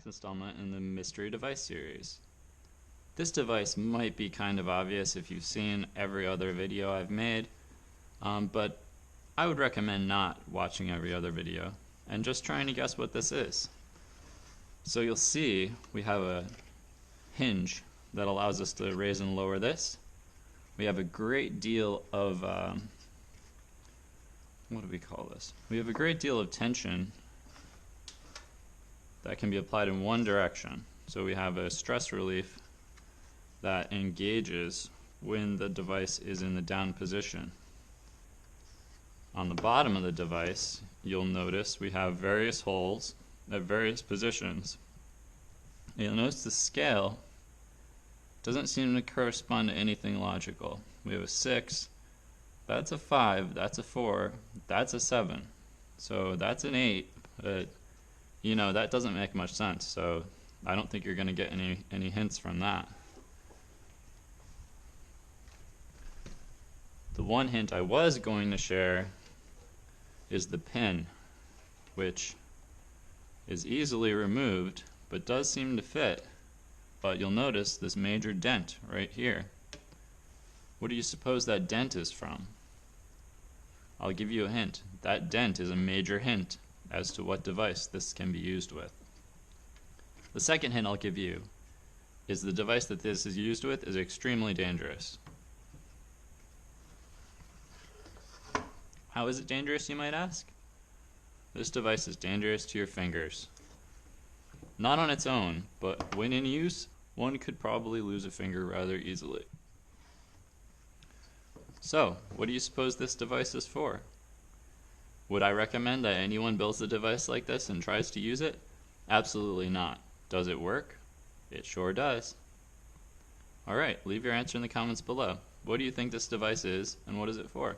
next installment in the Mystery Device series. This device might be kind of obvious if you've seen every other video I've made, but I would recommend not watching every other video and just trying to guess what this is. So you'll see we have a hinge that allows us to raise and lower this. We have a great deal of, what do we call this? We have a great deal of tension that can be applied in one direction. So we have a stress relief that engages when the device is in the down position. On the bottom of the device, you'll notice we have various holes at various positions. You'll notice the scale doesn't seem to correspond to anything logical. We have a 6, that's a 5, that's a 4, that's a 7. So that's an 8, but you know, that doesn't make much sense, so I don't think you're going to get any hints from that. The one hint I was going to share is the pin, which is easily removed but does seem to fit. But you'll notice this major dent right here. What do you suppose that dent is from? I'll give you a hint. That dent is a major hint as to what device this can be used with. The second hint I'll give you is the device that this is used with is extremely dangerous. How is it dangerous, you might ask? This device is dangerous to your fingers. Not on its own, but when in use, one could probably lose a finger rather easily. So, what do you suppose this device is for? Would I recommend that anyone builds a device like this and tries to use it? Absolutely not. Does it work? It sure does. Alright, leave your answer in the comments below. What do you think this device is, and what is it for?